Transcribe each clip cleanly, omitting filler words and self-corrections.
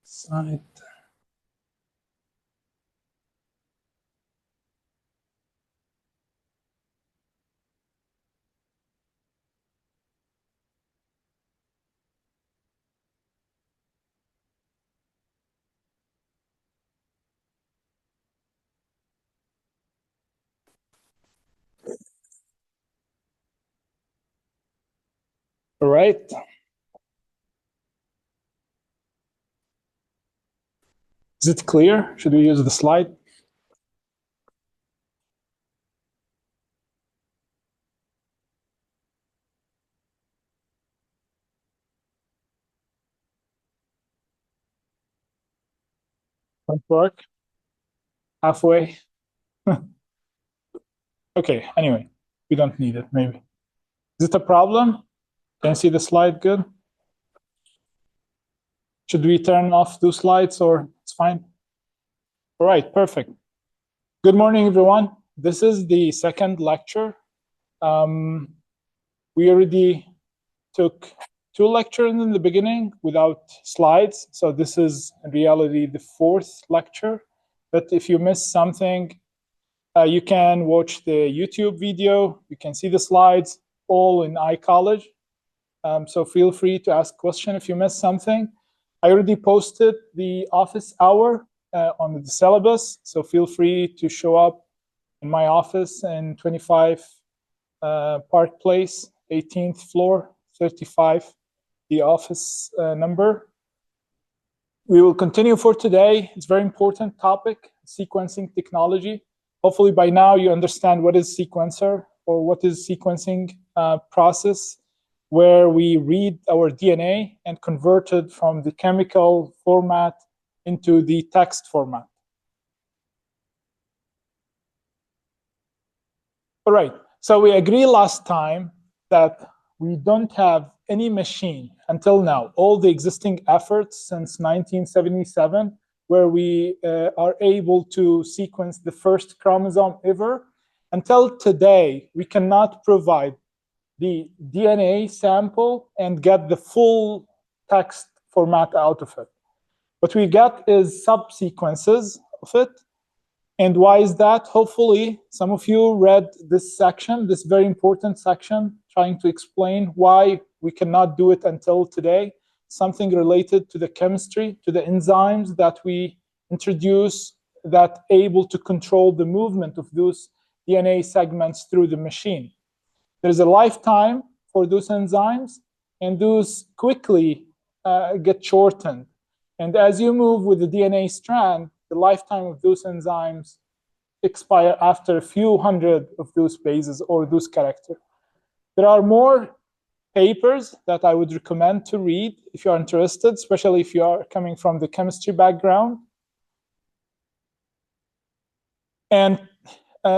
Site. All right. Is it clear? Should we use the slide? Won't work? Halfway? Okay, anyway, we don't need it, maybe. Is it a problem? Can you see the slide good? Should we turn off those slides or it's fine? All right, perfect. Good morning, everyone. This is the second lecture. We already took 2 lectures in the beginning without slides. So this is in reality the 4th lecture. But if you missed something, you can watch the YouTube video. You can see the slides all in iCollege. So feel free to ask questions if you missed something. I already posted the office hour on the syllabus. So feel free to show up in my office in 25 Park Place, 18th floor, 35, the office number. We will continue for today. It's a very important topic, sequencing technology. Hopefully by now you understand what is sequencer or what is sequencing process, where we read our DNA and convert it from the chemical format into the text format. All right, so we agreed last time that we don't have any machine until now, all the existing efforts since 1977, where we are able to sequence the first chromosome ever. Until today, we cannot provide the DNA sample and get the full text format out of it. What we get is subsequences of it. And why is that? Hopefully, some of you read this section, this very important section, trying to explain why we cannot do it until today. Something related to the chemistry, to the enzymes that we introduce that able to control the movement of those DNA segments through the machine. There's a lifetime for those enzymes, and those quickly get shortened. And as you move with the DNA strand, the lifetime of those enzymes expire after a few hundred of those bases or those characters. There are more papers that I would recommend to read if you are interested, especially if you are coming from the chemistry background. And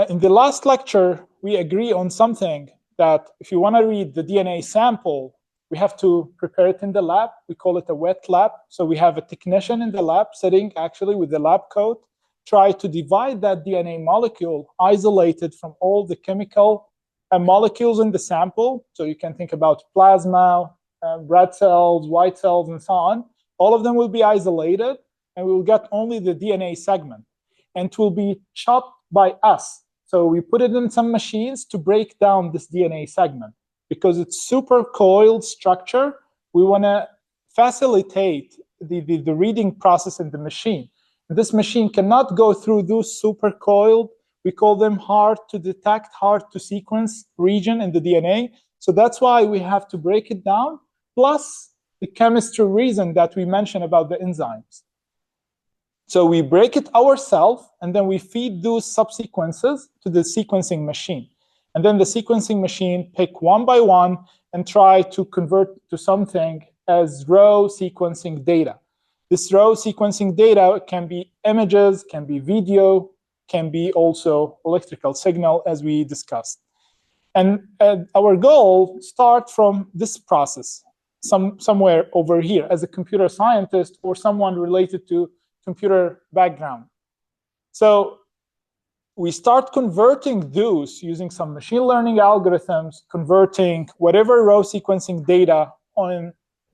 in the last lecture, we agree on something that if you want to read the DNA sample, we have to prepare it in the lab. We call it a wet lab. So we have a technician in the lab sitting actually with the lab coat, try to divide that DNA molecule isolated from all the chemical molecules in the sample. So you can think about plasma, red cells, white cells, and so on. All of them will be isolated, and we will get only the DNA segment. And it will be chopped by us. So we put it in some machines to break down this DNA segment. Because it's super coiled structure, we want to facilitate the reading process in the machine. This machine cannot go through those super coiled, we call them hard to detect, hard to sequence region in the DNA. So that's why we have to break it down, plus the chemistry reason that we mentioned about the enzymes. So we break it ourselves, and then we feed those subsequences to the sequencing machine. And then the sequencing machine pick one by one and try to convert to something as raw sequencing data. This raw sequencing data can be images, can be video, can be also electrical signal, as we discussed. And our goal starts from this process, somewhere over here, as a computer scientist or someone related to computer background. So we start converting those using some machine learning algorithms, converting whatever raw sequencing data on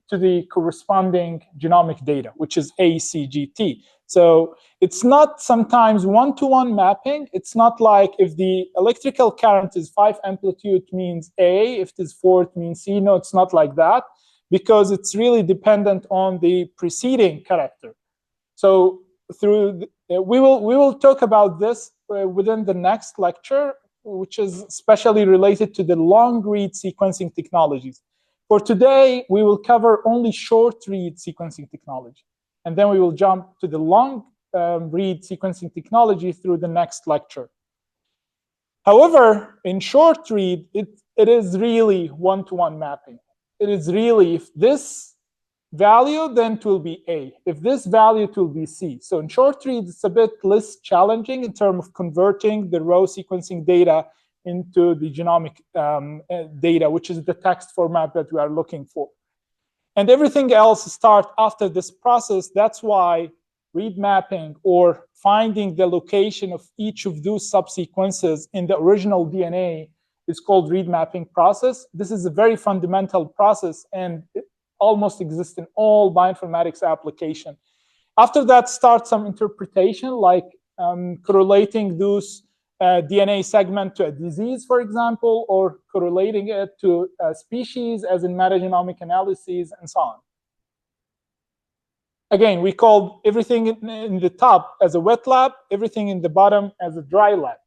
to the corresponding genomic data, which is ACGT. So it's not sometimes one-to-one mapping. It's not like if the electrical current is 5 amplitude means A, if it is 4 it means C. No, it's not like that, because it's really dependent on the preceding character. So we will talk about this within the next lecture, which is especially related to the long-read sequencing technologies. For today, we will cover only short-read sequencing technology. And then we will jump to the long-read sequencing technology through the next lecture. However, in short-read, it is really one-to-one mapping. It is really, if this value, then it will be A. If this value, it will be C. So in short-read, it's a bit less challenging in terms of converting the row sequencing data into the genomic data, which is the text format that we are looking for. And everything else starts after this process. That's why read mapping, or finding the location of each of those subsequences in the original DNA, is called read mapping process. This is a very fundamental process, and it almost exists in all bioinformatics application. After that starts some interpretation, like correlating those DNA segment to a disease, for example, or correlating it to a species, as in metagenomic analyses, and so on. Again, we call everything in the top as a wet lab, everything in the bottom as a dry lab.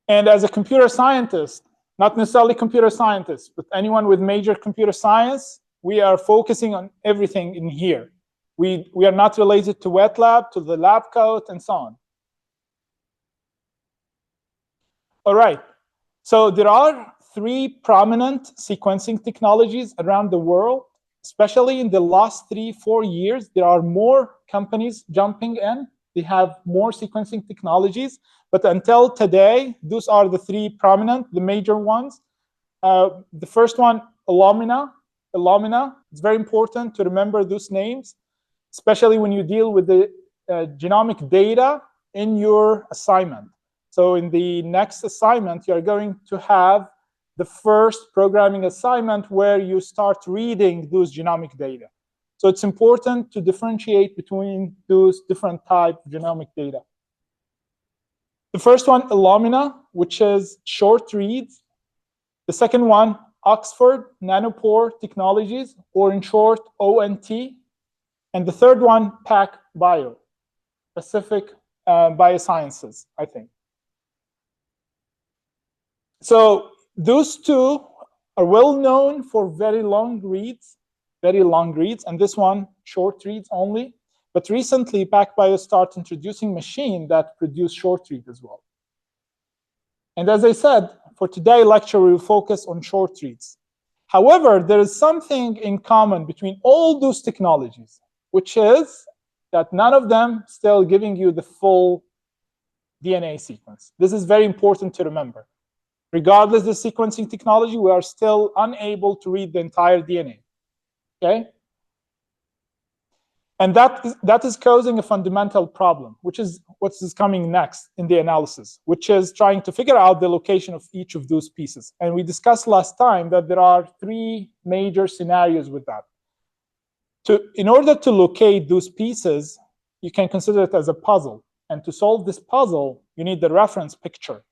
And as a computer scientist, not necessarily computer scientist, but anyone with major computer science, we are focusing on everything in here. We are not related to wet lab, to the lab coat, and so on. All right, so there are 3 prominent sequencing technologies around the world, especially in the last 3-4 years. There are more companies jumping in. They have more sequencing technologies, but until today, those are the 3 prominent, the major ones. The first one, Illumina. Illumina, it's very important to remember those names, especially when you deal with the genomic data in your assignment. So in the next assignment, you're going to have the first programming assignment where you start reading those genomic data. So it's important to differentiate between those different types of genomic data. The first one, Illumina, which is short reads. The second one, Oxford Nanopore Technologies, or in short, ONT. And the third one, PacBio, Pacific Biosciences, I think. So those 2 are well known for very long reads, and this one, short reads only. But recently, PacBio started introducing machines that produce short read as well. And as I said, for today's lecture, we will focus on short reads. However, there is something in common between all those technologies, which is that none of them still giving you the full DNA sequence. This is very important to remember. Regardless of the sequencing technology, we are still unable to read the entire DNA. Okay? And that is causing a fundamental problem, which is what is coming next in the analysis, which is trying to figure out the location of each of those pieces. And we discussed last time that there are 3 major scenarios with that. In order to locate those pieces, you can consider it as a puzzle. And to solve this puzzle, you need the reference picture.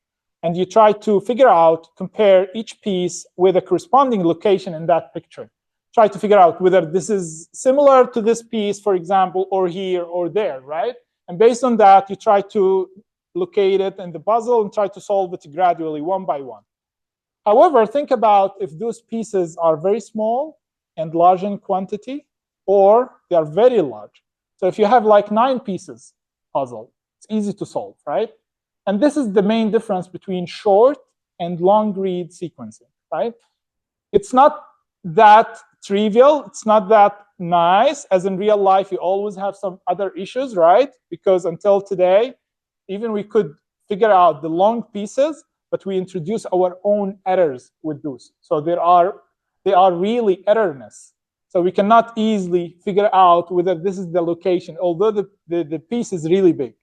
And you try to figure out, compare each piece with a corresponding location in that picture. Try to figure out whether this is similar to this piece, for example, or here or there, right? And based on that, you try to locate it in the puzzle and try to solve it gradually, one by one. However, think about if those pieces are very small and large in quantity, or they are very large. So if you have like 9 pieces puzzle, it's easy to solve, right? And this is the main difference between short and long read sequencing, right? It's not that trivial. It's not that nice. As in real life, you always have some other issues, right? Because until today, even we could figure out the long pieces, but we introduce our own errors with those. So they are really errorness. So we cannot easily figure out whether this is the location, although the piece is really big.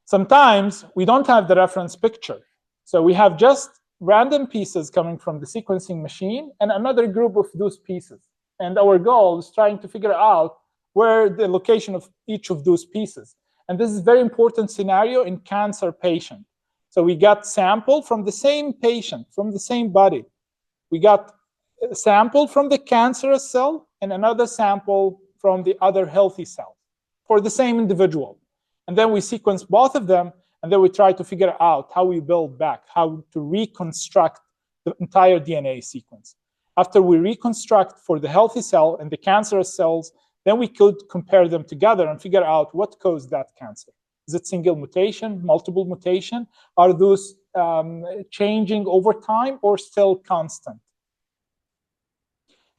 Sometimes we don't have the reference picture. So we have just random pieces coming from the sequencing machine and another group of those pieces. And our goal is trying to figure out where the location of each of those pieces. And this is a very important scenario in cancer patient. So we got sample from the same patient, from the same body. We got a sample from the cancerous cell and another sample from the other healthy cell for the same individual. And then we sequence both of them, and then we try to figure out how we build back, how to reconstruct the entire DNA sequence. After we reconstruct for the healthy cell and the cancerous cells, then we could compare them together and figure out what caused that cancer. Is it single mutation, multiple mutation? Are those changing over time or still constant?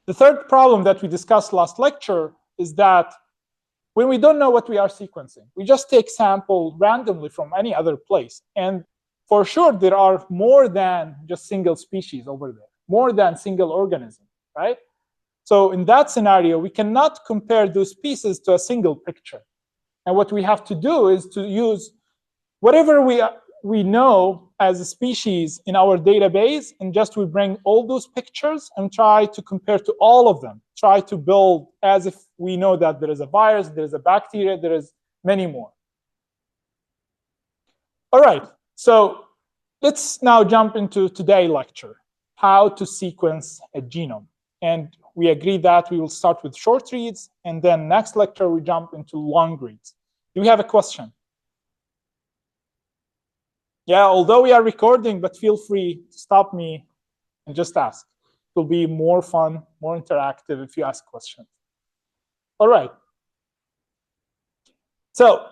The third problem that we discussed last lecture is that when we don't know what we are sequencing, we just take sample randomly from any other place. And for sure, there are more than just single species over there, more than single organism, right? So in that scenario, we cannot compare those pieces to a single picture. And what we have to do is to use whatever we know as a species in our database, and just we bring all those pictures and try to compare to all of them. Try to build as if we know that there is a virus, there is a bacteria, there is many more. All right, so let's now jump into today's lecture, how to sequence a genome. And we agreed that we will start with short reads, and then next lecture we jump into long reads. Do we have a question? Yeah, although we are recording, but feel free to stop me and just ask. It will be more fun, more interactive if you ask questions. All right. So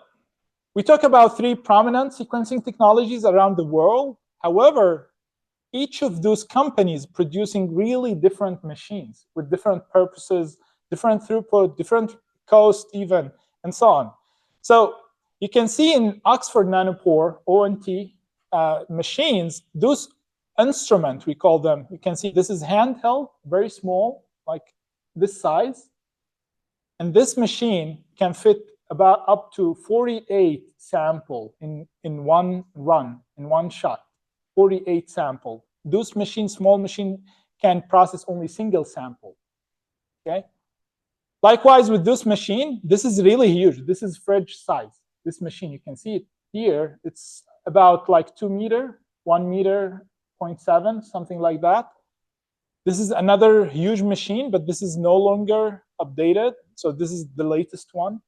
we talk about 3 prominent sequencing technologies around the world. However, each of those companies producing really different machines with different purposes, different throughput, different cost even, and so on. So you can see in Oxford Nanopore, ONT, machines, those instruments, we call them, you can see this is handheld, very small, like this size. And this machine can fit about up to 48 sample in one run, in one shot, 48 sample. Those machines, small machine, can process only single sample, okay? Likewise with this machine, this is really huge. This is fridge size. This machine, you can see it here, it's about like 2 meter, 1 meter, 0.7, something like that. This is another huge machine, but this is no longer updated. So this is the latest one.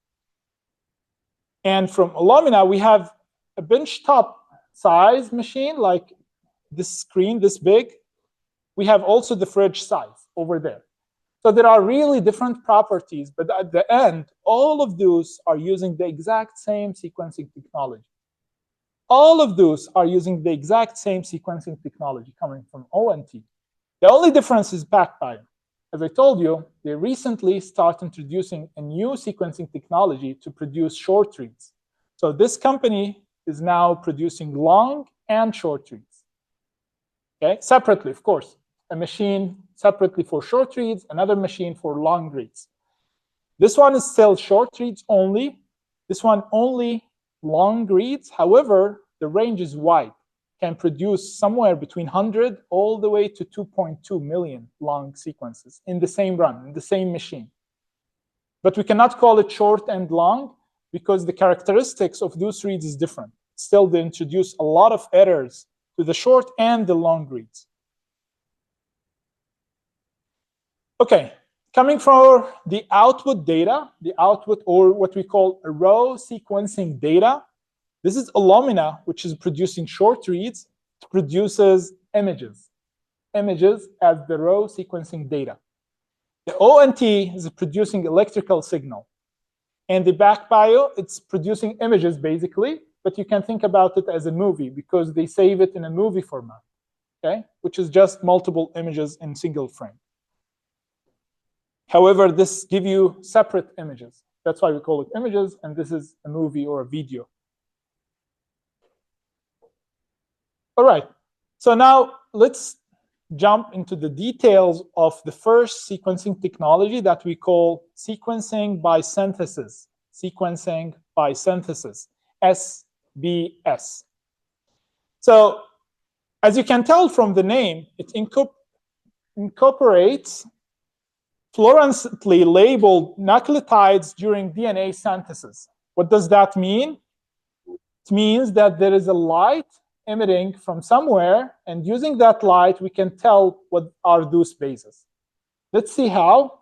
And from Illumina, we have a benchtop size machine, like this screen, this big. We have also the fridge size over there. So there are really different properties, but at the end, all of those are using the exact same sequencing technology. All of those are using the exact same sequencing technology coming from ONT. The only difference is PacBio. As I told you, they recently started introducing a new sequencing technology to produce short reads. So this company is now producing long and short reads, okay? Separately, of course. A machine separately for short reads, another machine for long reads. This one is still short reads only. This one only long reads. However, the range is wide. Can produce somewhere between 100 all the way to 2.2 million long sequences in the same run, in the same machine. But we cannot call it short and long because the characteristics of those reads is different. Still, they introduce a lot of errors to the short and the long reads. Okay, coming from the output data, the output, or what we call a raw sequencing data, this is Illumina, which is producing short reads. It produces images as the raw sequencing data. The ONT is producing electrical signal. And the PacBio, it's producing images basically, but you can think about it as a movie because they save it in a movie format, okay? Which is just multiple images in single frame. However, this gives you separate images. That's why we call it images, and this is a movie or a video. All right, so now let's jump into the details of the first sequencing technology that we call sequencing by synthesis. Sequencing by synthesis, SBS. So As you can tell from the name, it incorporates fluorescently labeled nucleotides during DNA synthesis. What does that mean? It means that there is a light emitting from somewhere, and using that light, we can tell what are those bases. Let's see how.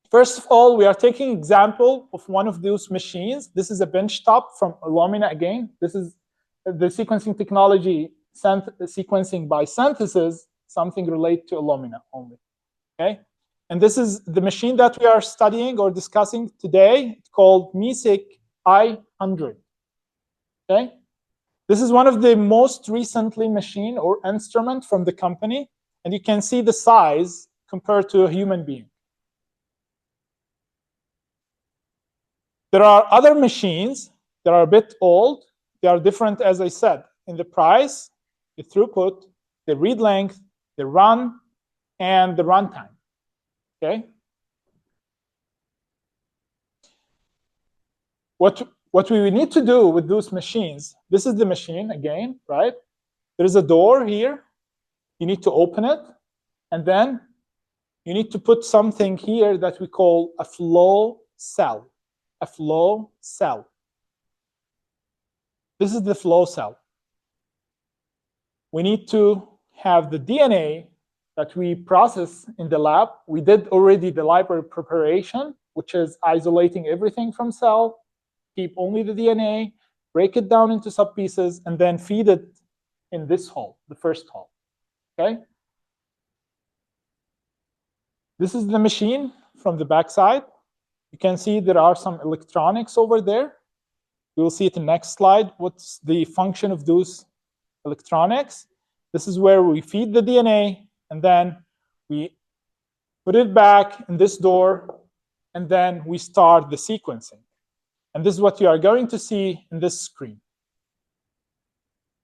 First of all, we are taking example of one of those machines. This is a benchtop from Illumina again. This is the sequencing technology, sequencing by synthesis, something related to Illumina only, okay? And this is the machine that we are studying or discussing today. It's called MESIC i100, okay? This is one of the most recently machine or instrument from the company, and you can see the size compared to a human being. There are other machines that are a bit old. They are different, as I said, in the price, the throughput, the read length, the run, and the runtime. Okay. What we need to do with those machines, this is the machine again, right? There is a door here. You need to open it, and then you need to put something here that we call a flow cell. A flow cell. This is the flow cell. We need to have the DNA that we process in the lab. We did already the library preparation, which is isolating everything from cell, keep only the DNA, break it down into subpieces, and then feed it in this hole, the first hole. Okay? This is the machine from the backside. You can see there are some electronics over there. We'll see it in the next slide. What's the function of those electronics? This is where we feed the DNA, and then we put it back in this door, and then we start the sequencing. And this is what you are going to see in this screen.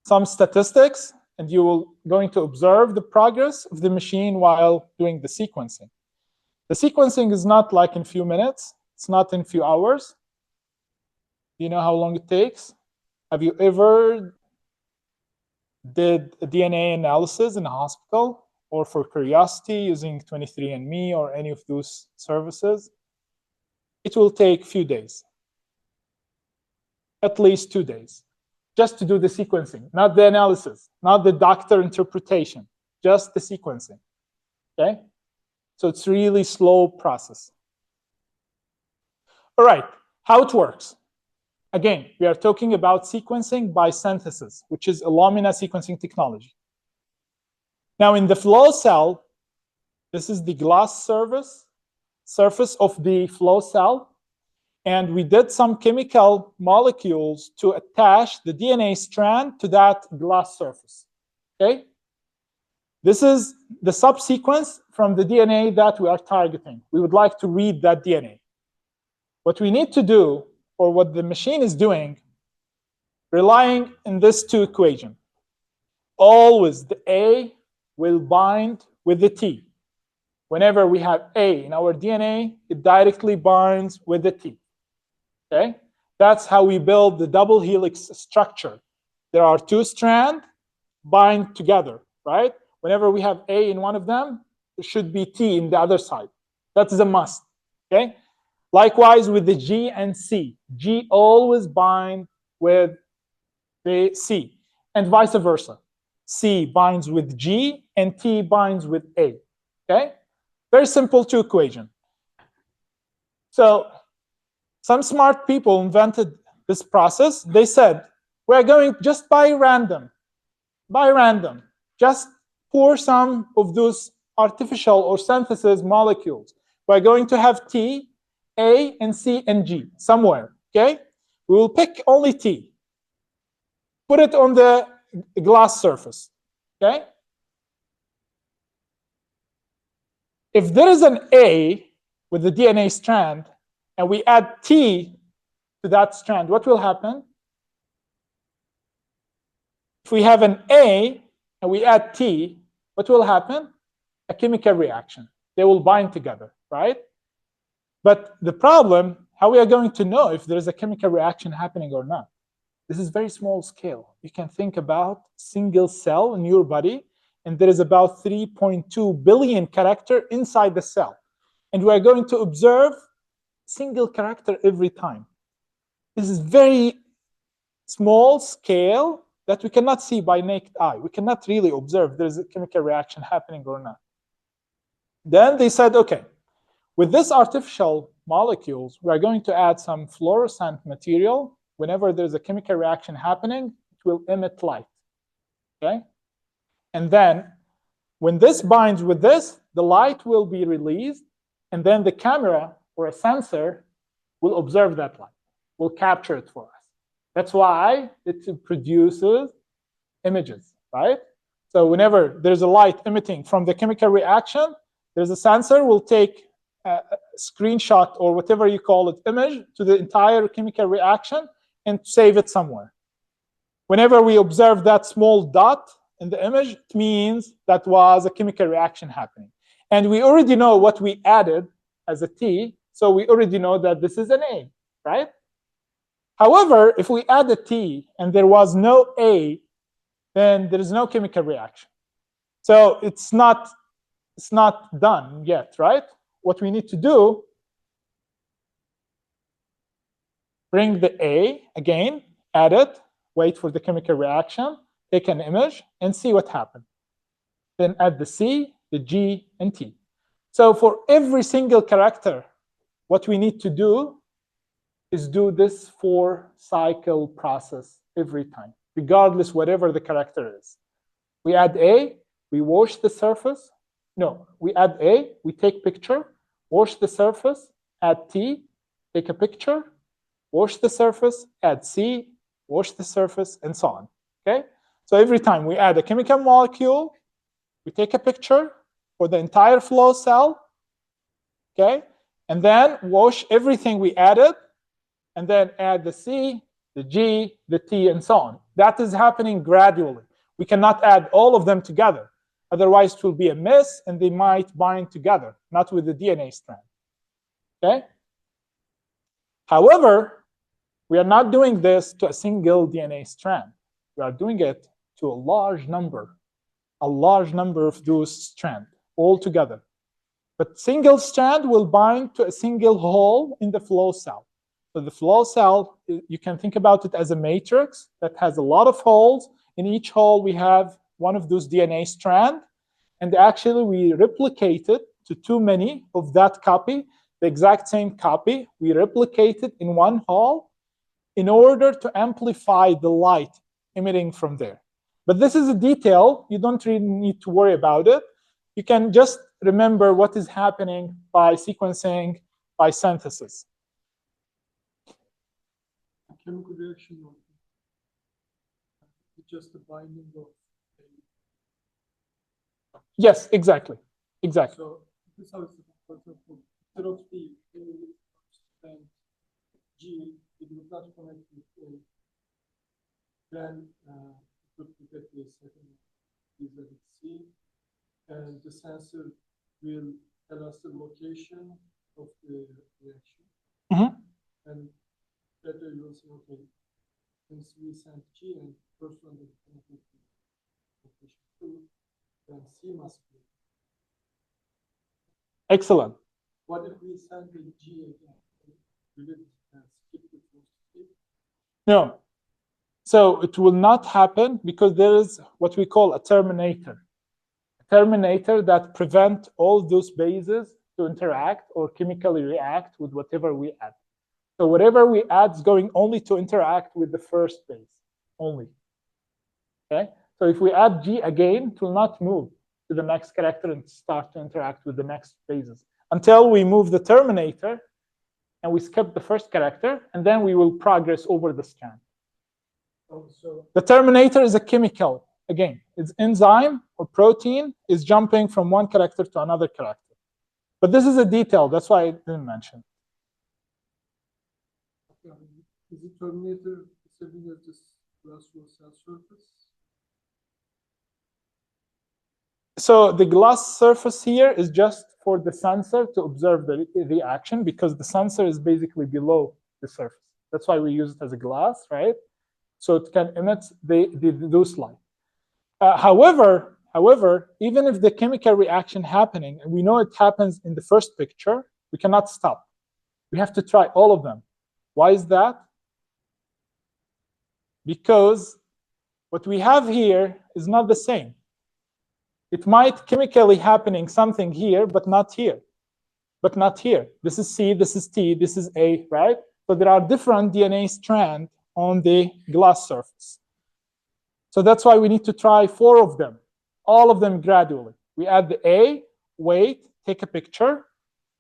Some statistics, and you will going to observe the progress of the machine while doing the sequencing. The sequencing is not like in a few minutes. It's not in a few hours. Do you know how long it takes? Have you ever did a DNA analysis in a hospital or for curiosity using 23andMe or any of those services? It will take a few days, at least 2 days, just to do the sequencing, not the analysis, not the doctor interpretation, just the sequencing, okay? So it's really slow process. All right, how it works. Again, we are talking about sequencing by synthesis, which is Illumina sequencing technology. Now in the flow cell, this is the glass surface of the flow cell. And we did some chemical molecules to attach the DNA strand to that glass surface, okay? This is the subsequence from the DNA that we are targeting. We would like to read that DNA. What we need to do, or what the machine is doing, relying on this two equation. Always the A will bind with the T. Whenever we have A in our DNA, it directly binds with the T. Okay? That's how we build the double helix structure. There are two strands bind together, right? Whenever we have A in one of them, there should be T in the other side. That's a must, okay? Likewise with the G and C. G always bind with the C, and vice versa. C binds with G, and T binds with A, okay? Very simple two equation. So some smart people invented this process. They said, we're going just by random, just pour some of those artificial or synthesis molecules. We're going to have T, A, and C, and G somewhere, okay? We will pick only T. Put it on the glass surface, okay? If there is an A with the DNA strand, and we add T to that strand, what will happen? If we have an A and we add T, what will happen? A chemical reaction. They will bind together, right? But the problem, how we are going to know if there is a chemical reaction happening or not? This is very small scale. You can think about single cell in your body, and there is about 3.2 billion character inside the cell. And we are going to observe single character every time. This is very small scale that we cannot see by naked eye. We cannot really observe there's a chemical reaction happening or not. Then they said, okay, with this artificial molecules, we are going to add some fluorescent material. Whenever there's a chemical reaction happening, it will emit light. Okay? And then when this binds with this, the light will be released, and then the camera or a sensor will observe that light, will capture it for us. That's why it produces images, right? So whenever there's a light emitting from the chemical reaction, there's a sensor will take a screenshot or whatever you call it, image to the entire chemical reaction and save it somewhere. Whenever we observe that small dot in the image, it means that was a chemical reaction happening. And we already know what we added as a T, so we already know that this is an A, right? However, if we add a T and there was no A, then there is no chemical reaction. So it's not done yet, right? What we need to do, bring the A again, add it, wait for the chemical reaction, take an image, and see what happened. Then add the C, the G, and T. So for every single character, what we need to do is do this 4-cycle process every time, regardless whatever the character is. We add A, we wash the surface. No, we add A, we take picture, wash the surface, add T, take a picture, wash the surface, add C, wash the surface, and so on. Okay? So every time we add a chemical molecule, we take a picture for the entire flow cell, okay? And then wash everything we added, and then add the C, the G, the T, and so on. That is happening gradually. We cannot add all of them together. Otherwise, it will be a mess, and they might bind together, not with the DNA strand. Okay? However, we are not doing this to a single DNA strand. We are doing it to a large number of those strands all together. But single strand will bind to a single hole in the flow cell. So the flow cell, you can think about it as a matrix that has a lot of holes. In each hole, we have one of those DNA strands. And actually, we replicate it to too many of that copy, the exact same copy. We replicate it in one hole in order to amplify the light emitting from there. But this is a detail. You don't really need to worry about it. You can just remember what is happening by sequencing, by synthesis. Chemical reaction, it's just the binding of. Yes, exactly. Exactly. So this is how it's, for example, instead of the A and G, it would not connect with A. Then it would get the second is at C, and the sensor will tell us the location of the reaction. Mm-hmm. And that way we'll say, okay, since we sent G and first one is connected to location 2, then C must be. Excellent. What if we send the G again? Will it skip the first step? No. So it will not happen because there is what we call a terminator. A terminator that prevents all those bases to interact or chemically react with whatever we add. So whatever we add is going only to interact with the first base, only. Okay? So if we add G again, it will not move to the next character and start to interact with the next bases until we move the terminator and we skip the first character, and then we will progress over the strand. So the terminator is a chemical. Again, it's enzyme or protein is jumping from one character to another character. But this is a detail. That's why I didn't mention. is the terminator serving as this glass cell surface? So the glass surface here is just for the sensor to observe the reaction because the sensor is basically below the surface. That's why we use it as a glass, right? so it can emit those light. However, even if the chemical reaction happening, and we know it happens in the first picture, we cannot stop. We have to try all of them. Why is that? Because what we have here is not the same. It might chemically happening something here, but not here. But not here. This is C, this is T, this is A, right? So there are different DNA strands on the glass surface. So that's why we need to try 4 of them, all of them gradually. We add the A, wait, take a picture,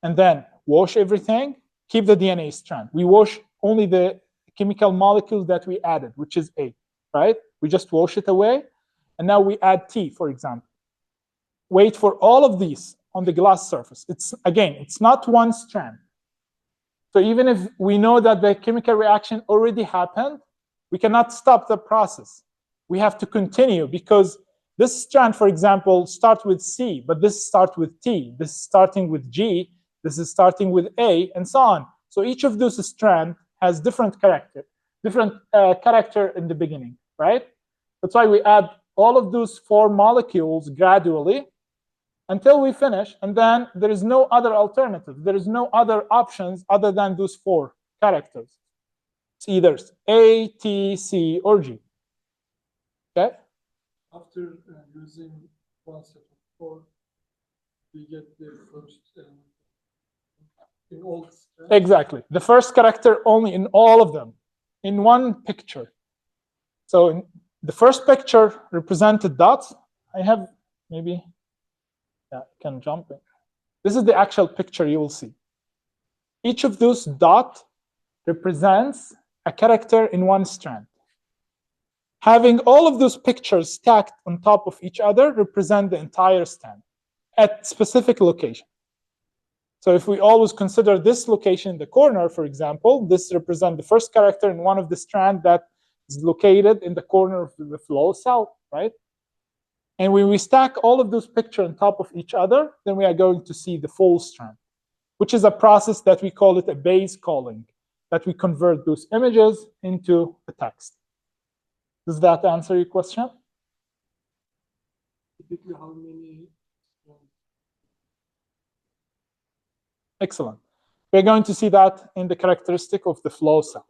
and then wash everything, keep the DNA strand. We wash only the chemical molecule that we added, which is A, right? We just wash it away, and now we add T, for example. Wait for all of these on the glass surface. It's not one strand. So even if we know that the chemical reaction already happened, we cannot stop the process. We have to continue, because this strand, for example, starts with C, but this starts with T, this is starting with G, this is starting with A, and so on. So each of those strands has different character in the beginning, right? That's why we add all of those 4 molecules gradually until we finish, and then there is no other alternative. There is no other options other than those 4 characters. It's either A, T, C, or G. Okay? After using one set of 4, we get the first in all strands. Exactly. The first character only in all of them, in one picture. So in the first picture represented dots. I have maybe, yeah, I can jump in. This is the actual picture you will see. Each of those dots represents a character in one strand. Having all of those pictures stacked on top of each other represent the entire strand at specific location. So if we always consider this location in the corner, for example, this represents the first character in one of the strands that is located in the corner of the flow cell, right? And when we stack all of those pictures on top of each other, then we are going to see the full strand, which is a process that we call it a base calling, that we convert those images into a text. Does that answer your question? Typically, how many? Excellent. We're going to see that in the characteristic of the flow cell.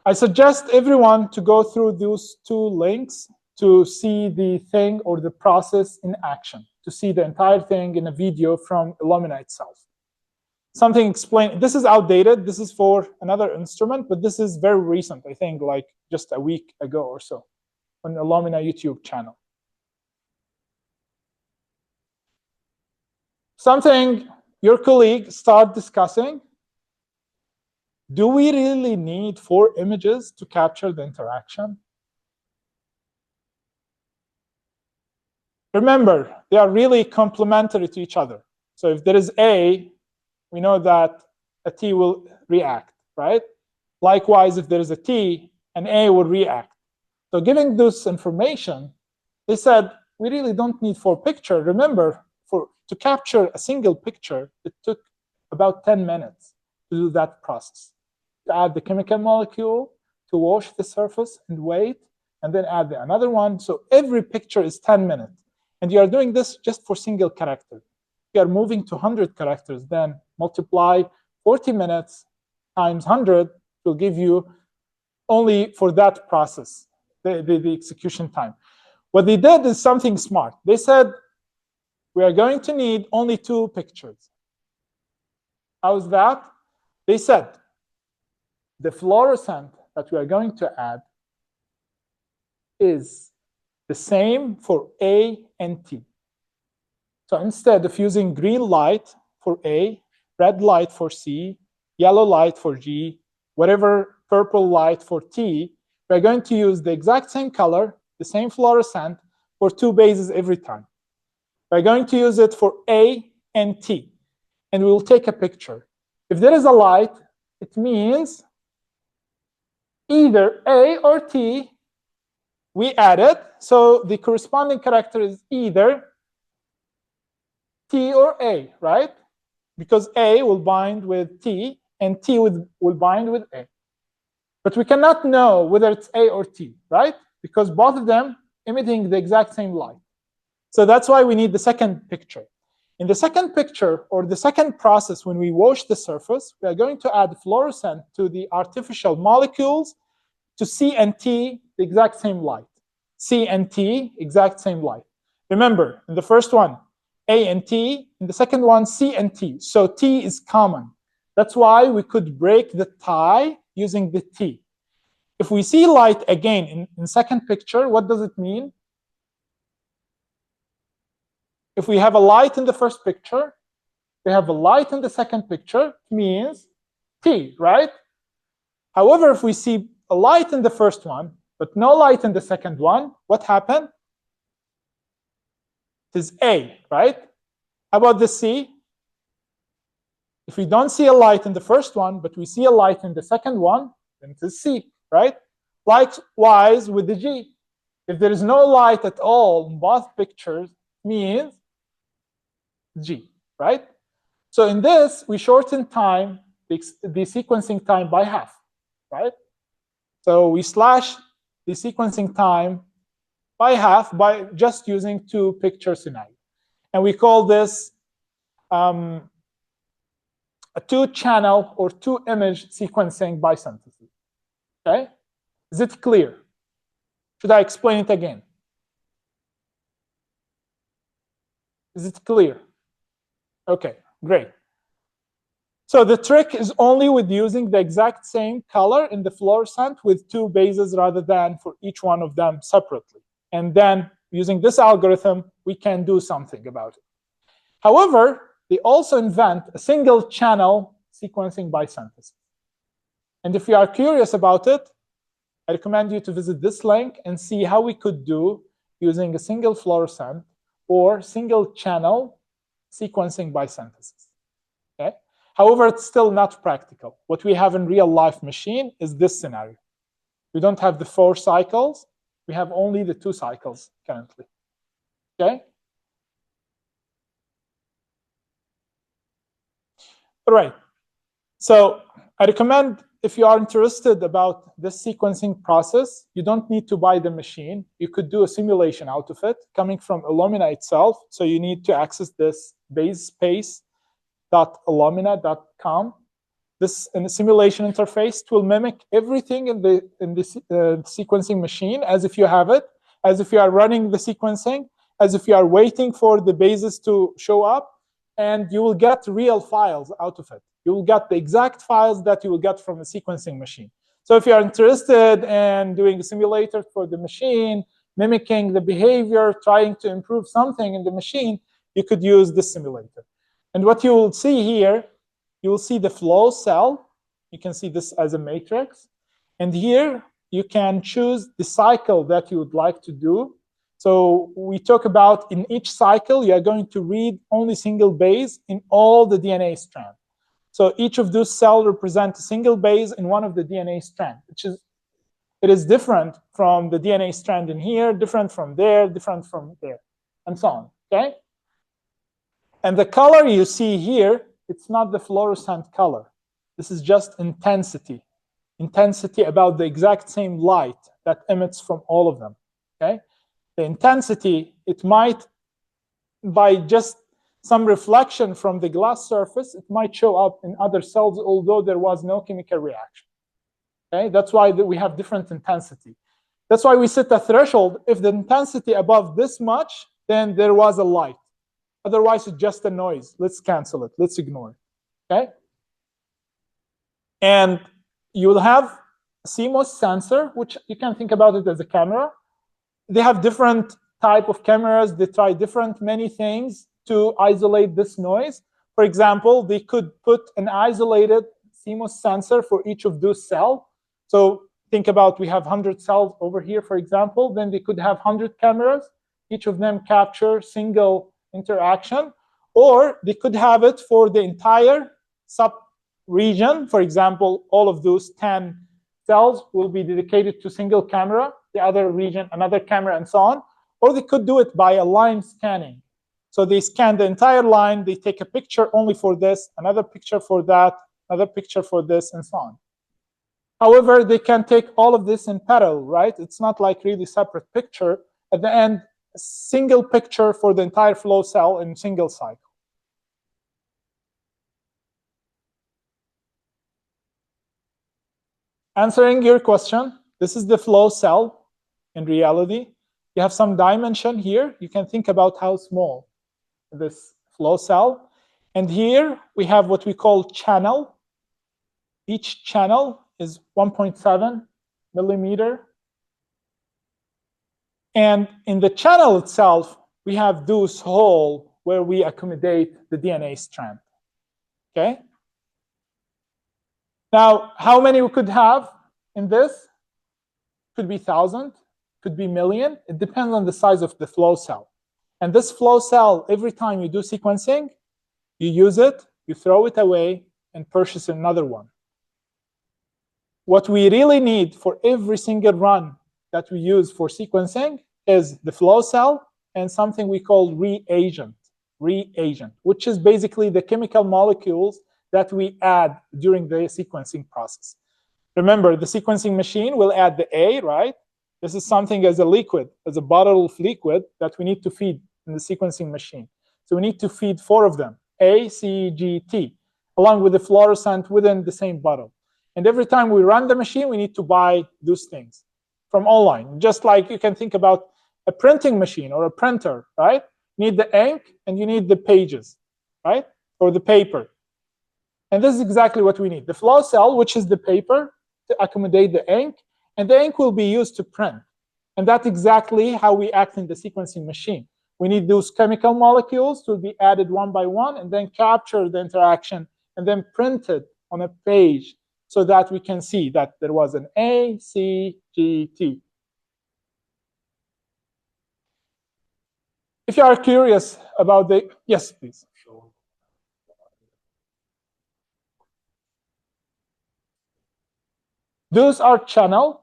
I suggest everyone to go through those 2 links to see the thing or the process in action, to see the entire thing in a video from Illumina itself. Something explained, this is outdated, this is for another instrument, but this is very recent, I think like just a week ago or so, on the Illumina YouTube channel. Something your colleague start discussing, do we really need 4 images to capture the interaction? Remember, they are really complementary to each other. So if there is A, we know that a T will react, right? Likewise, if there is a T, an A will react. So given this information, they said, we really don't need 4 pictures. Remember, to capture a single picture, it took about 10 minutes to do that process. To add the chemical molecule, to wash the surface and wait, and then add another one. So every picture is 10 minutes. And you are doing this just for single character. You are moving to 100 characters, then multiply 40 minutes times 100 will give you only for that process, the execution time. What they did is something smart. They said, we are going to need only 2 pictures. How's that? They said, the fluorescent that we are going to add is the same for A and T. So instead of using green light for A, red light for C, yellow light for G, whatever purple light for T, we're going to use the exact same color, the same fluorescent, for 2 bases every time. We're going to use it for A and T, and we'll take a picture. If there is a light, it means either A or T we added, so the corresponding character is either T or A, right? Because A will bind with T, and T will bind with A. But we cannot know whether it's A or T, right? Because both of them emitting the exact same light. So that's why we need the second picture. In the second picture, or the second process, when we wash the surface, we are going to add fluorescent to the artificial molecules to C and T, the exact same light. C and T, exact same light. Remember, in the first one, A and T. In the second one, C and T. So T is common. That's why we could break the tie using the T. If we see light again in second picture, what does it mean? If we have a light in the first picture, we have a light in the second picture, it means T, right? However, if we see a light in the first one, but no light in the second one, what happened? It is A, right? How about the C? If we don't see a light in the first one, but we see a light in the second one, then it is C, right? Likewise with the G. If there is no light at all in both pictures, it means G, right? So in this, we shorten time, the sequencing time by half, right? So we slash the sequencing time by half by just using two picture scenario. And we call this a two-channel or two-image sequencing by synthesis. Okay? Is it clear? Should I explain it again? Is it clear? Okay, great. So the trick is only with using the exact same color in the fluorescent with two bases rather than for each one of them separately. And then using this algorithm, we can do something about it. However, they also invent a single channel sequencing by synthesis. And if you are curious about it, I recommend you to visit this link and see how we could do using a single fluorescent or single channel sequencing by synthesis. Okay? However, it's still not practical. What we have in real life machine is this scenario. We don't have the 4 cycles. We have only the 2 cycles currently. Okay? All right. So I recommend, if you are interested about this sequencing process, you don't need to buy the machine. You could do a simulation out of it coming from Illumina itself. So you need to access this basespace.illumina.com. This in a simulation interface will mimic everything in the sequencing machine as if you have it, as if you are running the sequencing, as if you are waiting for the bases to show up, and you will get real files out of it. You will get the exact files that you will get from a sequencing machine. So if you are interested in doing a simulator for the machine, mimicking the behavior, trying to improve something in the machine, you could use this simulator. And what you will see here, you will see the flow cell. You can see this as a matrix. And here, you can choose the cycle that you would like to do. So we talk about in each cycle, you are going to read only single base in all the DNA strands. So each of those cells represent a single base in one of the DNA strands, it is different from the DNA strand in here, different from there, different from there, and so on, okay? And the color you see here, it's not the fluorescent color. This is just intensity. Intensity about the exact same light that emits from all of them, okay? The intensity, it might, by just some reflection from the glass surface, it might show up in other cells, although there was no chemical reaction. Okay, that's why we have different intensity. That's why we set a threshold. If the intensity above this much, then there was a light. Otherwise, it's just a noise. Let's cancel it. Let's ignore it. Okay? And you will have a CMOS sensor, which you can think about it as a camera. They have different type of cameras. They try many things to isolate this noise. For example, they could put an isolated CMOS sensor for each of those cells. So think about, we have 100 cells over here, for example. Then they could have 100 cameras. Each of them capture single interaction. Or they could have it for the entire sub-region. For example, all of those 10 cells will be dedicated to single camera, the other region, another camera, and so on. Or they could do it by a line scanning. So they scan the entire line. They take a picture only for this, another picture for that, another picture for this, and so on. However, they can take all of this in parallel, right? It's not like really separate picture. At the end, a single picture for the entire flow cell in single cycle. Answering your question, this is the flow cell in reality. You have some dimension here. You can think about how small this flow cell. And here we have what we call channel. Each channel is 1.7 millimeter. And in the channel itself, we have this hole where we accommodate the DNA strand. Okay? Now, how many we could have in this? Could be 1,000, could be million. It depends on the size of the flow cell. And this flow cell, every time you do sequencing, you use it, you throw it away, and purchase another one. What we really need for every single run that we use for sequencing is the flow cell and something we call reagent, which is basically the chemical molecules that we add during the sequencing process. Remember, the sequencing machine will add the A, right? This is something as a liquid, as a bottle of liquid that we need to feed in the sequencing machine. So we need to feed 4 of them, A, C, G, T, along with the fluorescent within the same bottle. And every time we run the machine, we need to buy those things from online. Just like you can think about a printing machine or a printer, right? You need the ink and you need the pages, right? Or the paper. And this is exactly what we need. The flow cell, which is the paper, to accommodate the ink, and the ink will be used to print. And that's exactly how we act in the sequencing machine. We need those chemical molecules to be added one by one and then capture the interaction and then print it on a page so that we can see that there was an A, C, G, T. If you are curious about the, yes, please. Those are channel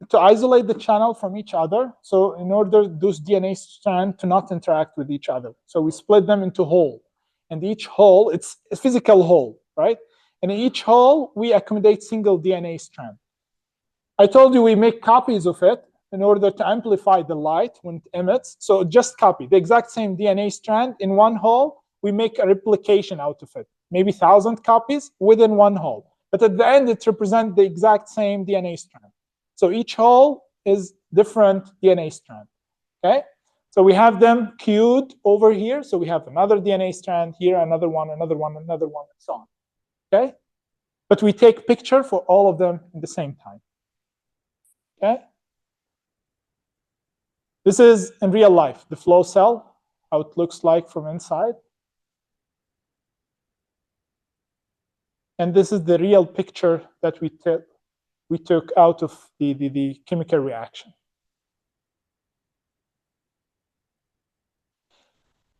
to isolate the channel from each other. So in order those DNA strands to not interact with each other. So we split them into hole. And each hole, it's a physical hole, right? And in each hole, we accommodate single DNA strand. I told you we make copies of it in order to amplify the light when it emits. So just copy the exact same DNA strand in one hole. We make a replication out of it, maybe 1,000 copies within one hole. But at the end, it represents the exact same DNA strand. So each hole is different DNA strand, okay? So we have them queued over here. So we have another DNA strand here, another one, another one, another one, and so on, okay? But we take picture for all of them at the same time, okay? This is in real life, the flow cell, how it looks like from inside. And this is the real picture that we took out of the chemical reaction.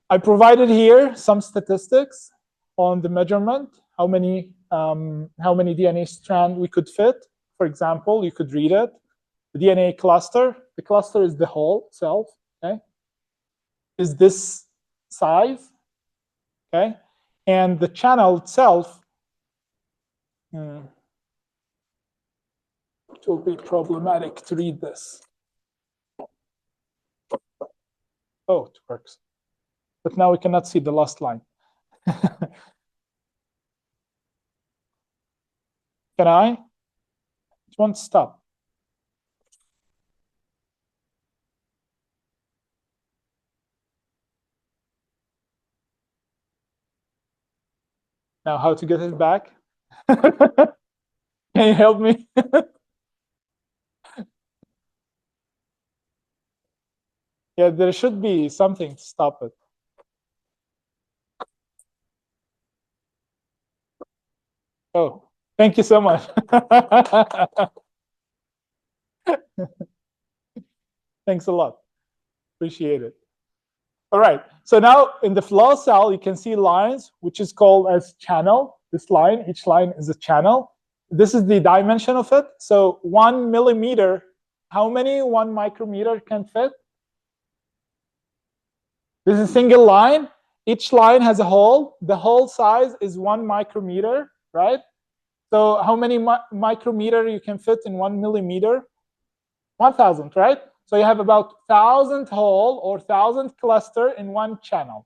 I provided here some statistics on the measurement, how many DNA strand we could fit. For example, you could read it. The DNA cluster, the cluster is the whole itself, okay? Is this size, okay? And the channel itself, it will be problematic to read this. Oh, it works. But now we cannot see the last line. Can I? It won't stop. Now, how to get it back? Can you help me? Yeah, there should be something to stop it. Oh, thank you so much. Thanks a lot. Appreciate it. All right. So now in the flow cell, you can see lines, which is called as channel. This line, each line is a channel. This is the dimension of it. So 1 millimeter, how many 1 micrometer can fit? This is a single line. Each line has a hole. The hole size is 1 micrometer, right? So how many micrometer you can fit in 1 millimeter? 1,000, right? So you have about 1,000 hole or 1,000 cluster in one channel.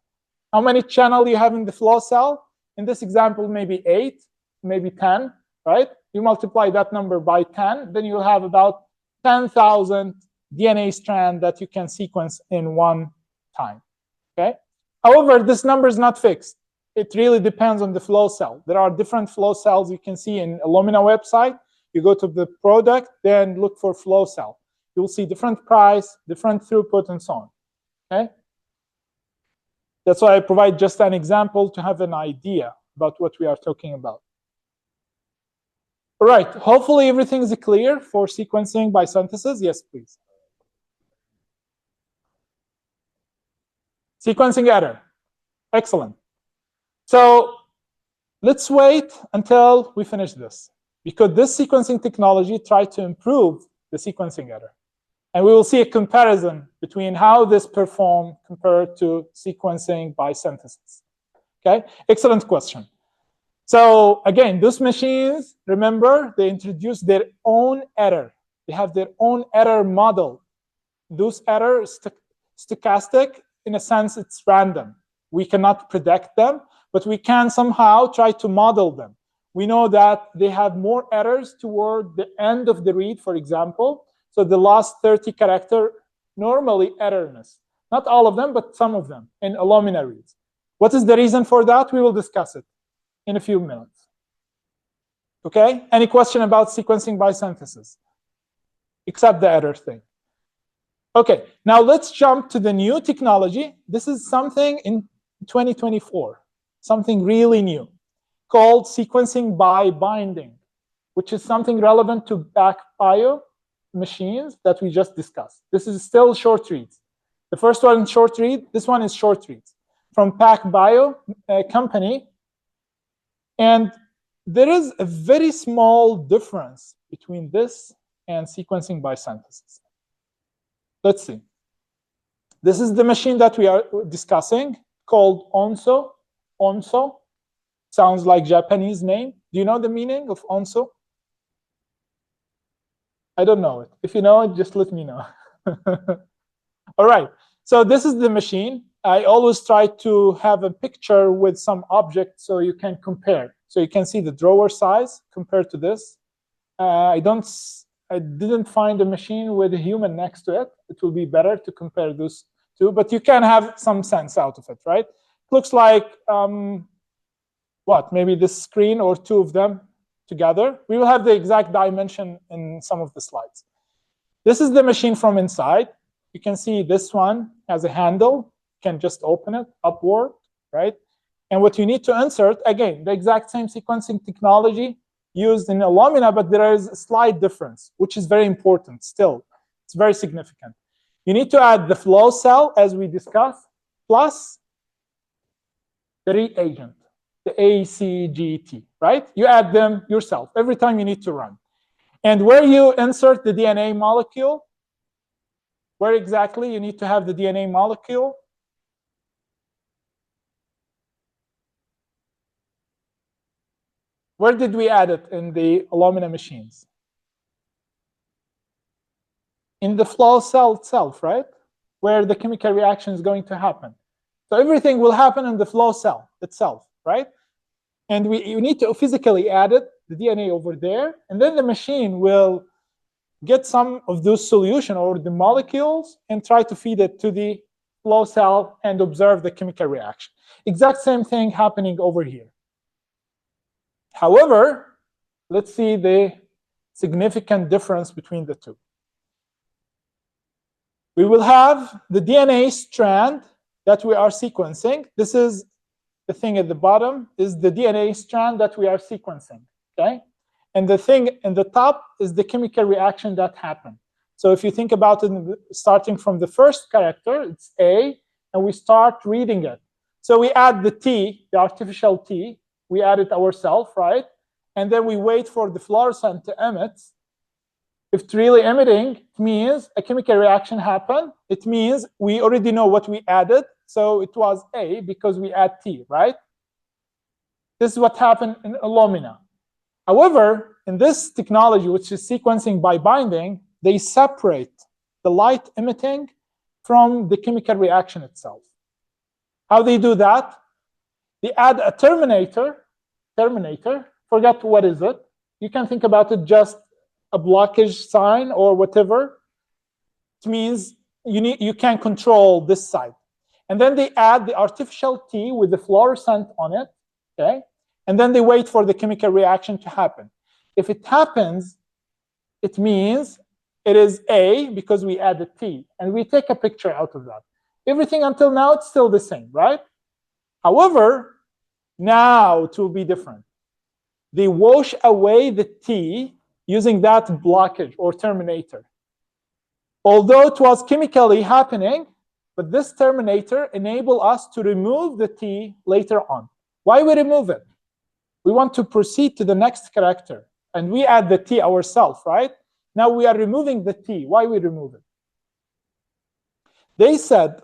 How many channel you have in the flow cell? In this example, maybe 8, maybe 10, right? You multiply that number by 10, then you'll have about 10,000 DNA strand that you can sequence in one time, okay? However, this number is not fixed. It really depends on the flow cell. There are different flow cells you can see in Illumina website. You go to the product, then look for flow cell. You'll see different price, different throughput, and so on, okay? That's why I provide just an example to have an idea about what we are talking about. All right, hopefully everything is clear for sequencing by synthesis. Yes, please. Sequencing error. Excellent. So let's wait until we finish this, because this sequencing technology tries to improve the sequencing error. And we will see a comparison between how this performs compared to sequencing by synthesis. Okay, excellent question. So again, those machines, remember, they introduce their own error. They have their own error model. Those errors stochastic, in a sense, it's random. We cannot predict them, but we can somehow try to model them. We know that they have more errors toward the end of the read, for example. So the last 30 character, normally errorless. Not all of them, but some of them in Illumina reads. What is the reason for that? We will discuss it in a few minutes. Okay? Any question about sequencing by synthesis? Except the error thing. Okay, now let's jump to the new technology. This is something in 2024, something really new, called sequencing by binding, which is something relevant to PacBio machines that we just discussed. This is still short reads. The first one is short read. This one is short reads from PacBio company. And there is a very small difference between this and sequencing by synthesis. Let's see. This is the machine that we are discussing, called Onso. Onso sounds like Japanese name. Do you know the meaning of Onso? I don't know it. If you know it, just let me know. All right. So this is the machine. I always try to have a picture with some object so you can compare. So you can see the drawer size compared to this. I didn't find a machine with a human next to it. It will be better to compare those two, but you can have some sense out of it, right? It looks like, what, maybe this screen or two of them together. We will have the exact dimension in some of the slides. This is the machine from inside. You can see this one has a handle. You can just open it upward, right? And what you need to insert, again, the exact same sequencing technology used in Illumina, but there is a slight difference, which is very important still. It's very significant. You need to add the flow cell, as we discussed, plus the reagent, the ACGT, right? You add them yourself every time you need to run. And where you insert the DNA molecule, where exactly you need to have the DNA molecule? Where did we add it in the Illumina machines? In the flow cell itself, right? Where the chemical reaction is going to happen. So everything will happen in the flow cell itself, right? And you need to physically add it, the DNA over there, and then the machine will get some of those solution or the molecules and try to feed it to the flow cell and observe the chemical reaction. Exact same thing happening over here. However, let's see the significant difference between the two. We will have the DNA strand that we are sequencing. This is the thing at the bottom, is the DNA strand that we are sequencing, okay? And the thing in the top is the chemical reaction that happened. So if you think about it, starting from the first character, it's A, and we start reading it. So we add the T, the artificial T, we add it ourselves, right? And then we wait for the fluorescent to emit. If it's really emitting, it means a chemical reaction happened. It means we already know what we added. So it was A because we add T, right? This is what happened in Illumina. However, in this technology, which is sequencing by binding, they separate the light emitting from the chemical reaction itself. How they do that? They add a terminator. Forget what is it. You can think about it just a blockage sign or whatever. It means you can control this side. And then they add the artificial T with the fluorescent on it, okay? And then they wait for the chemical reaction to happen. If it happens, it means it is A because we added T, and we take a picture out of that. Everything until now, it's still the same, right? However, now it will be different. They wash away the T using that blockage or terminator. Although it was chemically happening, but this terminator enables us to remove the T later on. Why we remove it? We want to proceed to the next character, and we add the T ourselves, right? Now we are removing the T. Why we remove it? They said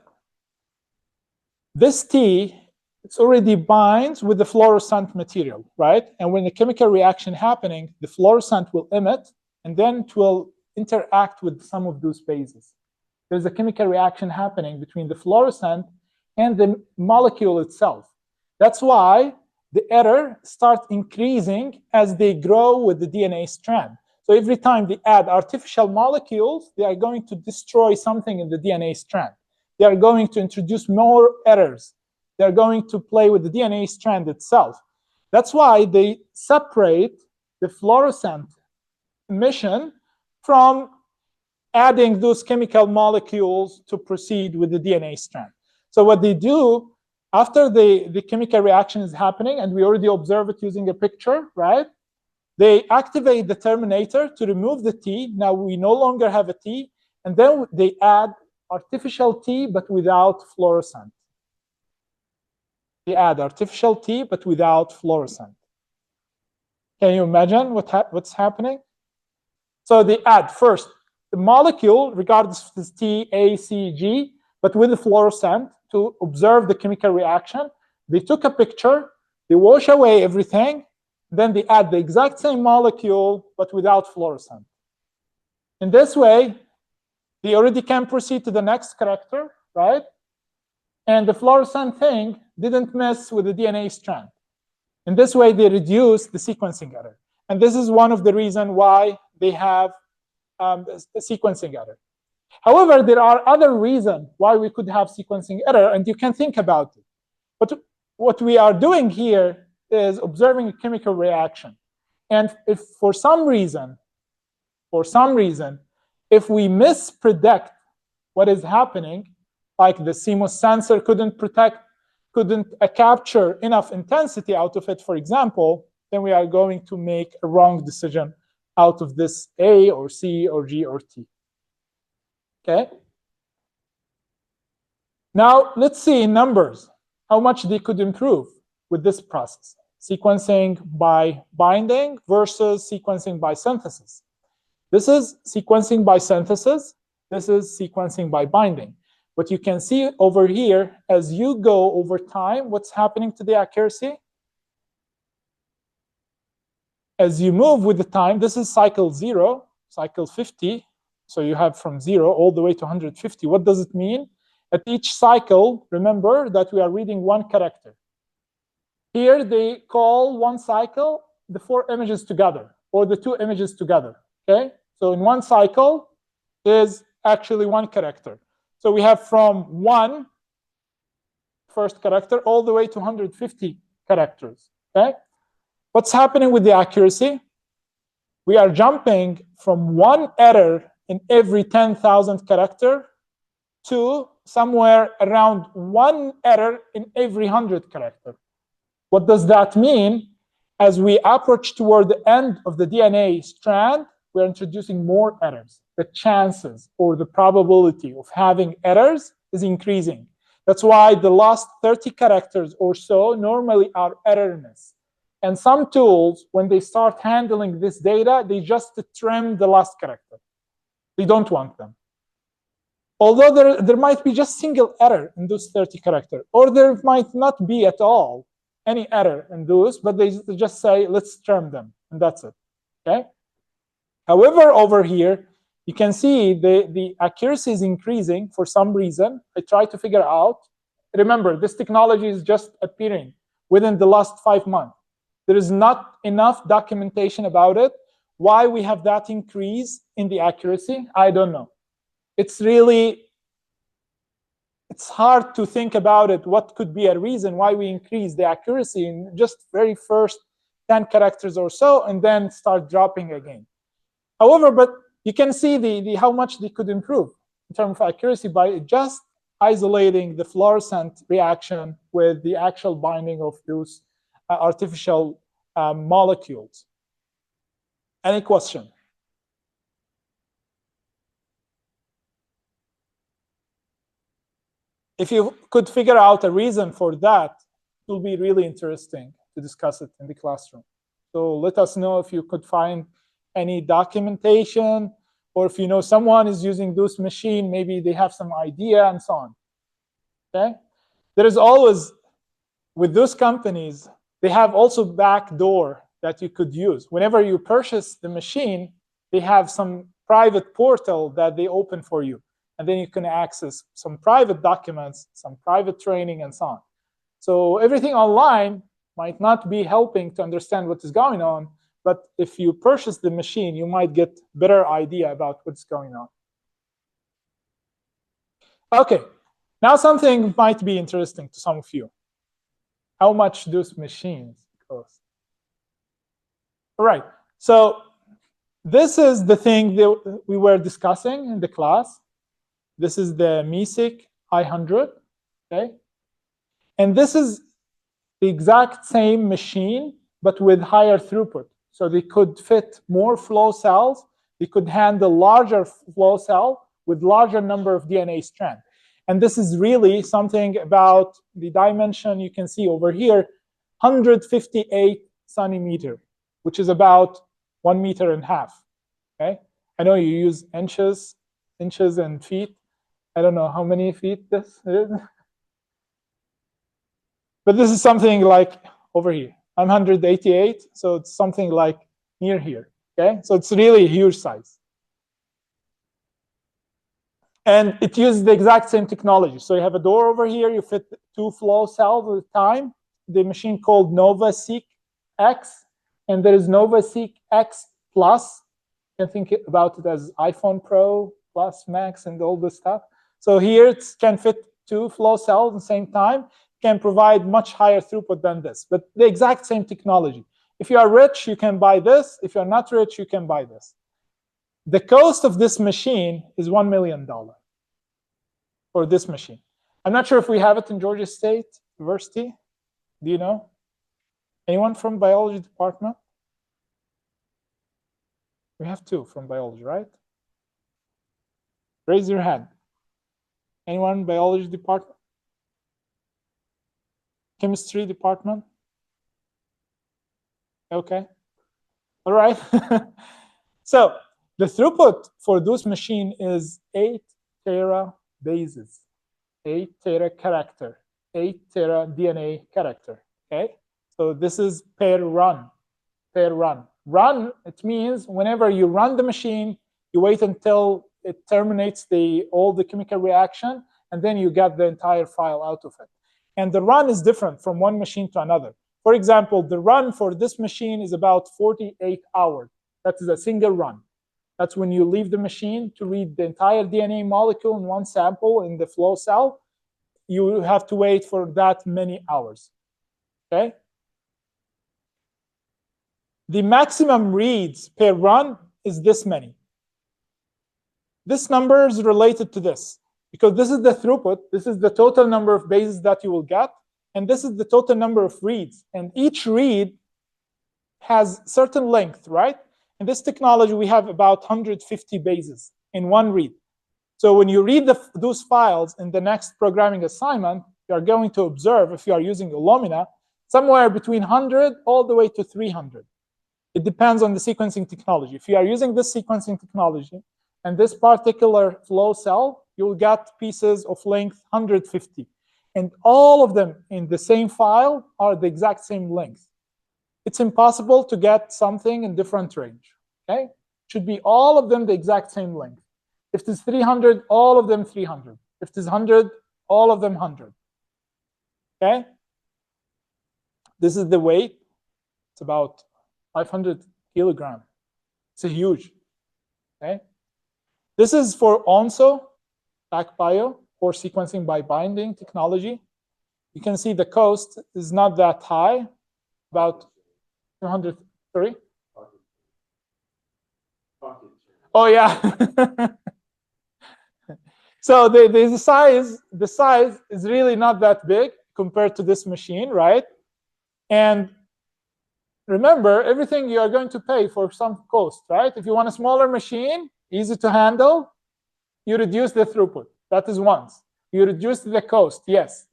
this T, it's already binds with the fluorescent material, right? And when the chemical reaction happening, the fluorescent will emit, and then it will interact with some of those bases. There's a chemical reaction happening between the fluorescent and the molecule itself. That's why the error starts increasing as they grow with the DNA strand. So every time they add artificial molecules, they are going to destroy something in the DNA strand. They are going to introduce more errors. They're going to play with the DNA strand itself. That's why they separate the fluorescent emission from adding those chemical molecules to proceed with the DNA strand. So what they do, after the chemical reaction is happening, and we already observe it using a picture, right? They activate the terminator to remove the T. Now we no longer have a T. And then they add artificial T, but without fluorescent. They add artificial T, but without fluorescent. Can you imagine what's happening? So they add first the molecule, regardless if it's T, A, C, G, but with the fluorescent to observe the chemical reaction. They took a picture, they wash away everything, then they add the exact same molecule, but without fluorescent. In this way, they already can proceed to the next character, right? And the fluorescent thing didn't mess with the DNA strand. In this way, they reduce the sequencing error. And this is one of the reasons why they have the sequencing error. However, there are other reasons why we could have sequencing error, and you can think about it. But what we are doing here is observing a chemical reaction. And if for some reason, if we mispredict what is happening, like the CMOS sensor couldn't capture enough intensity out of it, for example, then we are going to make a wrong decision out of this A or C or G or T. Okay? Now, let's see in numbers how much they could improve with this process. Sequencing by binding versus sequencing by synthesis. This is sequencing by synthesis. This is sequencing by binding. What you can see over here, as you go over time, what's happening to the accuracy? As you move with the time, this is cycle 0, cycle 50. So you have from 0 all the way to 150. What does it mean? At each cycle, remember that we are reading one character. Here they call one cycle the 4 images together, or the 2 images together, okay? So in one cycle is actually one character. So we have from 1 first character all the way to 150 characters, okay? What's happening with the accuracy? We are jumping from 1 error in every 10,000 character to somewhere around 1 error in every 100 character. What does that mean? As we approach toward the end of the DNA strand, we're introducing more errors. The chances or the probability of having errors is increasing. That's why the last 30 characters or so normally are errorless. And some tools, when they start handling this data, they just trim the last character. They don't want them. Although there might be just single error in those 30 characters, or there might not be at all any error in those, but they just say, let's trim them and that's it. Okay. However, over here, you can see the accuracy is increasing for some reason. I try to figure out. Remember, this technology is just appearing within the last 5 months. There is not enough documentation about it. Why we have that increase in the accuracy, I don't know. It's hard to think about it. What could be a reason why we increase the accuracy in just very first 10 characters or so, and then start dropping again. However, but you can see how much they could improve in terms of accuracy by just isolating the fluorescent reaction with the actual binding of those artificial molecules. Any question? If you could figure out a reason for that, it will be really interesting to discuss it in the classroom. So let us know if you could find any documentation, or if you know someone is using this machine, maybe they have some idea and so on. Okay? There is always, with those companies, they have also backdoor that you could use. Whenever you purchase the machine, they have some private portal that they open for you. And then you can access some private documents, some private training, and so on. So everything online might not be helping to understand what is going on, but if you purchase the machine, you might get a better idea about what's going on. Okay, now something might be interesting to some of you. How much those machines cost? All right, so this is the thing that we were discussing in the class. This is the MESIC i100, okay? And this is the exact same machine, but with higher throughput. So they could fit more flow cells. They could handle larger flow cell with larger number of DNA strands. And this is really something about the dimension you can see over here, 158 centimeter, which is about 1.5 meters. Okay, I know you use inches and feet. I don't know how many feet this is. But this is something like over here. I'm 188, so it's something like near here. Okay, so it's really a huge size. And it uses the exact same technology. So you have a door over here, you fit 2 flow cells at a time. The machine called NovaSeq X, and there is NovaSeq X Plus. You can think about it as iPhone Pro Plus Max and all this stuff. So here it can fit 2 flow cells at the same time, can provide much higher throughput than this, but the exact same technology. If you are rich, you can buy this. If you're not rich, you can buy this. The cost of this machine is $1 million for this machine. I'm not sure if we have it in Georgia State University. Do you know? Anyone from biology department? We have 2 from biology, right? Raise your hand. Anyone biology department? Chemistry department? Okay. All right. So the throughput for this machine is 8 tera bases, 8 tera character, 8 tera DNA character. Okay. So this is per run. Per run. Run, it means whenever you run the machine, you wait until it terminates all the chemical reaction, and then you get the entire file out of it. And the run is different from one machine to another. For example, the run for this machine is about 48 hours. That is a single run. That's when you leave the machine to read the entire DNA molecule in one sample in the flow cell. You have to wait for that many hours. Okay? The maximum reads per run is this many. This number is related to this, because this is the throughput. This is the total number of bases that you will get, and this is the total number of reads. And each read has certain length, right? In this technology, we have about 150 bases in one read. So when you read those files in the next programming assignment, you are going to observe, if you are using Illumina, somewhere between 100 all the way to 300. It depends on the sequencing technology. If you are using this sequencing technology and this particular flow cell, you'll get pieces of length 150. And all of them in the same file are the exact same length. it's impossible to get something in different range. Okay, should be all of them the exact same length. If it is 300, all of them 300. If it is 100, all of them 100. Okay, this is the weight. It's about 500 kilograms. It's a huge. Okay, this is for ONSO, PacBio, for sequencing by binding technology. You can see the cost is not that high, about 200. Sorry. Oh yeah. So the size is really not that big compared to this machine, right? And remember, everything you are going to pay for some cost, right? If you want a smaller machine, easy to handle, you reduce the throughput. That is once. You reduce the cost, yes.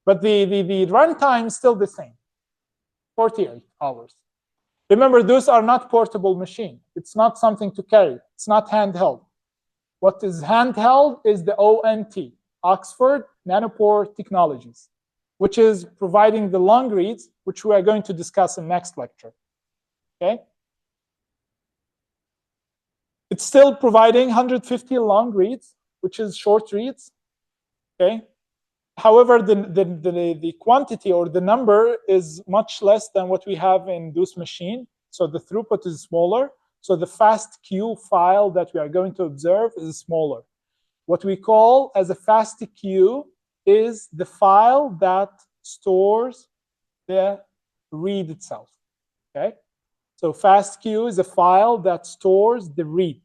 But the runtime is still the same, 48 hours. Remember, those are not portable machines. It's not something to carry. It's not handheld. What is handheld is the ONT, Oxford Nanopore Technologies, which is providing the long reads, which we are going to discuss in next lecture. Okay? It's still providing 150 long reads, which is short reads. Okay? However, the quantity or the number is much less than what we have in this machine. So the throughput is smaller. So the FASTQ file that we are going to observe is smaller. What we call as a FASTQ is the file that stores the read itself. Okay? So FASTQ is a file that stores the read.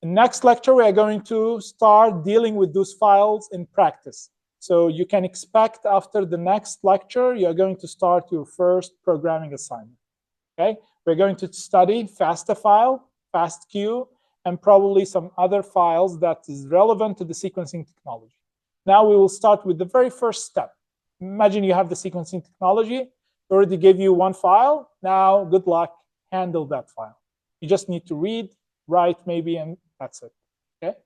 In next lecture, we are going to start dealing with those files in practice. So you can expect after the next lecture, you're going to start your first programming assignment. Okay? We're going to study FASTA FASTQ, and probably some other files that is relevant to the sequencing technology. Now we will start with the very first step. Imagine you have the sequencing technology. It already gave you one file. Now, good luck, handle that file. You just need to read, write maybe, and that's it. Okay?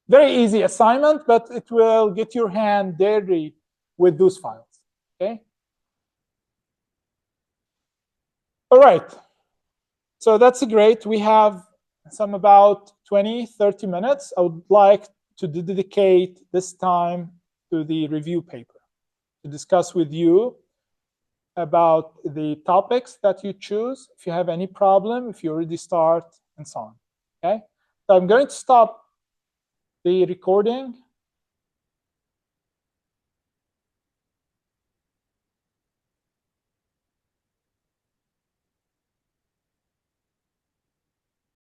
Very easy assignment, but it will get your hand dirty with those files. Okay? All right. So that's great. We have some about 20, 30 minutes. I would like to dedicate this time to the review paper, to discuss with you about the topics that you choose, if you have any problem, if you already start, and so on. Okay? So I'm going to stop the recording